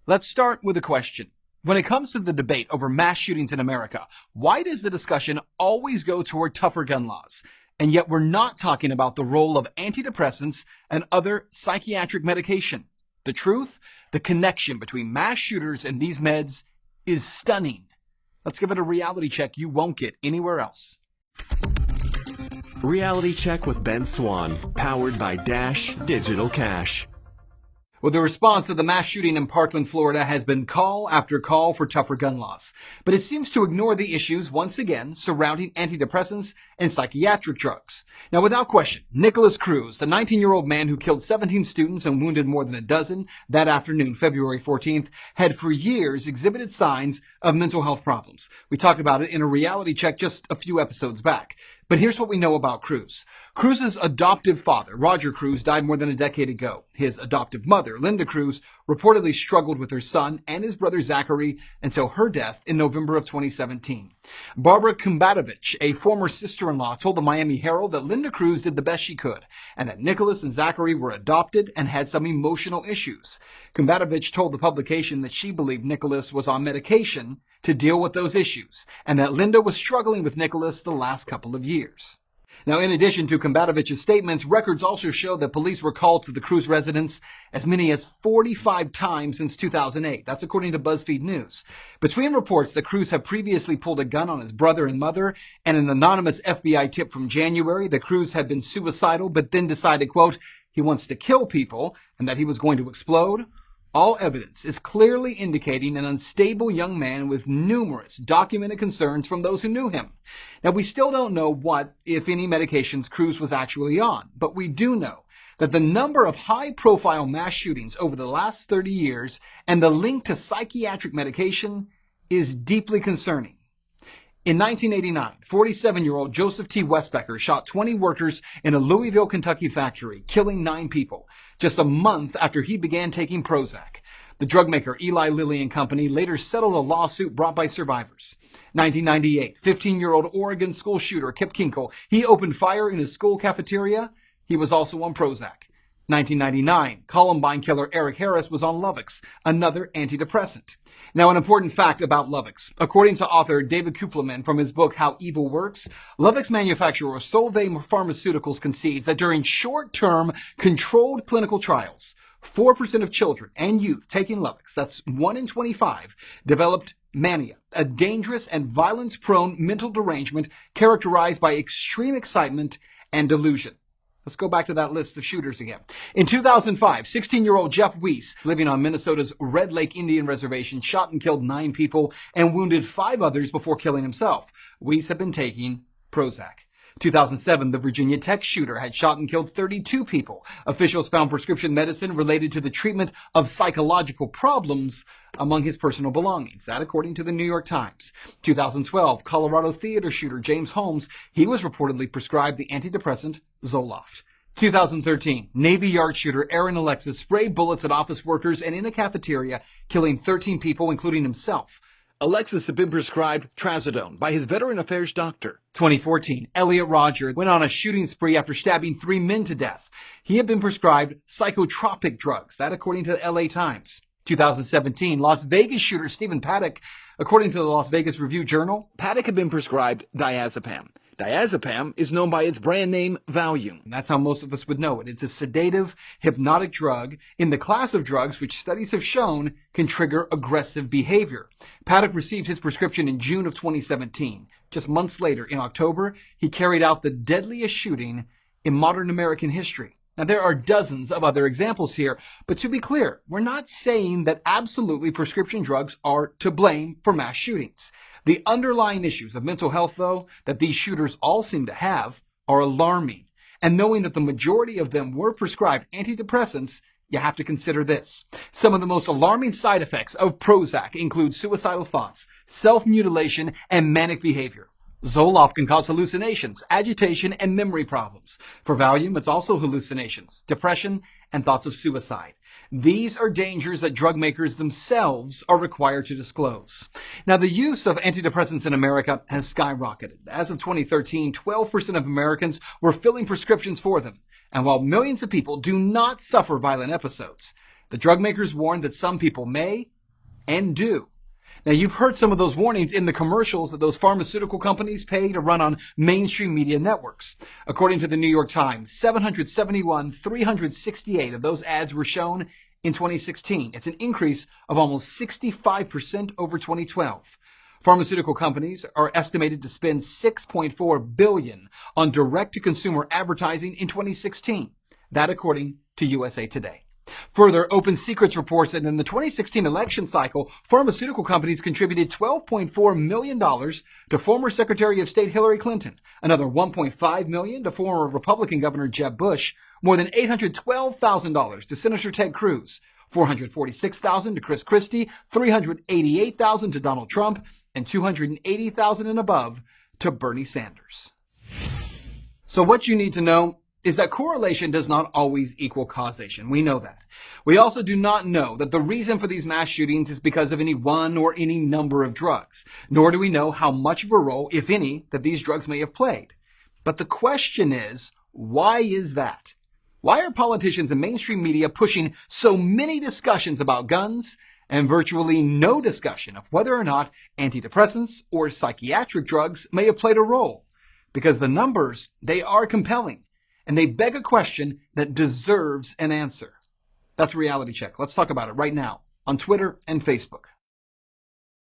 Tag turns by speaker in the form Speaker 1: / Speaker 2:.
Speaker 1: Let's start with a question. When it comes to the debate over mass shootings in America, why does the discussion always go toward tougher gun laws? And yet we're not talking about the role of antidepressants and other psychiatric medication. The truth, the connection between mass shooters and these meds is stunning. Let's give it a reality check you won't get anywhere else.
Speaker 2: Reality Check with Ben Swan, powered by Dash Digital Cash.
Speaker 1: Well, the response to the mass shooting in Parkland, Florida has been call after call for tougher gun laws. But it seems to ignore the issues, once again, surrounding antidepressants and psychiatric drugs. Now, without question, Nikolas Cruz, the 19-year-old man who killed 17 students and wounded more than a dozen that afternoon, February 14th, had for years exhibited signs of mental health problems. We talked about it in a reality check just a few episodes back. But here's what we know about Cruz. Cruz's adoptive father, Roger Cruz, died more than a decade ago. His adoptive mother, Linda Cruz, reportedly struggled with her son and his brother Zachary until her death in November of 2017. Barbara Kumbatovich, a former sister-in-law, told the Miami Herald that Linda Cruz did the best she could and that Nicholas and Zachary were adopted and had some emotional issues. Kumbatovich told the publication that she believed Nicholas was on medication to deal with those issues and that Linda was struggling with Nicholas the last couple of years. Now, in addition to Kumbatovich's statements, records also show that police were called to the Cruz residence as many as 45 times since 2008. That's according to BuzzFeed News. Between reports that Cruz had previously pulled a gun on his brother and mother and an anonymous FBI tip from January that Cruz had been suicidal but then decided, quote, he wants to kill people and that he was going to explode, all evidence is clearly indicating an unstable young man with numerous documented concerns from those who knew him. Now, we still don't know what, if any, medications Cruz was actually on, but we do know that the number of high-profile mass shootings over the last 30 years and the link to psychiatric medication is deeply concerning. In 1989, 47-year-old Joseph T. Westbecker shot 20 workers in a Louisville, Kentucky factory, killing 9 people, just a month after he began taking Prozac. The drug maker Eli Lilly and Company later settled a lawsuit brought by survivors. 1998, 15-year-old Oregon school shooter Kip Kinkle, he opened fire in his school cafeteria. He was also on Prozac. 1999, Columbine killer Eric Harris was on Luvox, another antidepressant. Now, an important fact about Luvox. According to author David Kupleman from his book How Evil Works, Luvox manufacturer Solvay Pharmaceuticals concedes that during short-term controlled clinical trials, 4% of children and youth taking Luvox, that's 1 in 25, developed mania, a dangerous and violence-prone mental derangement characterized by extreme excitement and delusion. Let's go back to that list of shooters again. In 2005, 16-year-old Jeff Weiss, living on Minnesota's Red Lake Indian Reservation, shot and killed 9 people and wounded 5 others before killing himself. Weiss had been taking Prozac. 2007, the Virginia Tech shooter had shot and killed 32 people. Officials found prescription medicine related to the treatment of psychological problems among his personal belongings. That according to the New York Times. 2012, Colorado theater shooter James Holmes, he was reportedly prescribed the antidepressant Zoloft. 2013, Navy Yard shooter Aaron Alexis sprayed bullets at office workers and in a cafeteria, killing 13 people, including himself. Alexis had been prescribed trazodone by his Veteran Affairs doctor. 2014, Elliot Rodger went on a shooting spree after stabbing 3 men to death. He had been prescribed psychotropic drugs, that according to the LA Times. 2017, Las Vegas shooter Stephen Paddock, according to the Las Vegas Review-Journal, Paddock had been prescribed diazepam. Diazepam is known by its brand name Valium. That's how most of us would know it. It's a sedative, hypnotic drug in the class of drugs which studies have shown can trigger aggressive behavior. Paddock received his prescription in June of 2017. Just months later, in October, he carried out the deadliest shooting in modern American history. Now, there are dozens of other examples here, but to be clear, we're not saying that absolutely prescription drugs are to blame for mass shootings. The underlying issues of mental health, though, that these shooters all seem to have are alarming. And knowing that the majority of them were prescribed antidepressants, you have to consider this. Some of the most alarming side effects of Prozac include suicidal thoughts, self-mutilation, and manic behavior. Zoloft can cause hallucinations, agitation, and memory problems. For Valium, it's also hallucinations, depression, and thoughts of suicide. These are dangers that drug makers themselves are required to disclose. Now, the use of antidepressants in America has skyrocketed. As of 2013, 12% of Americans were filling prescriptions for them. And while millions of people do not suffer violent episodes, the drug makers warn that some people may and do. Now, you've heard some of those warnings in the commercials that those pharmaceutical companies pay to run on mainstream media networks. According to the New York Times, 368 of those ads were shown in 2016. It's an increase of almost 65% over 2012. Pharmaceutical companies are estimated to spend $6.4 billion on direct-to-consumer advertising in 2016. That according to USA Today. Further, Open Secrets reports that in the 2016 election cycle, pharmaceutical companies contributed $12.4 million to former Secretary of State Hillary Clinton, another $1.5 million to former Republican Governor Jeb Bush, more than $812,000 to Senator Ted Cruz, $446,000 to Chris Christie, $388,000 to Donald Trump, and $280,000 and above to Bernie Sanders. So what you need to know is that correlation does not always equal causation. We know that. We also do not know that the reason for these mass shootings is because of any one or any number of drugs, nor do we know how much of a role, if any, that these drugs may have played. But the question is, why is that? Why are politicians and mainstream media pushing so many discussions about guns and virtually no discussion of whether or not antidepressants or psychiatric drugs may have played a role? Because the numbers, they are compelling. And they beg a question that deserves an answer. That's Reality Check. Let's talk about it right now on Twitter and Facebook.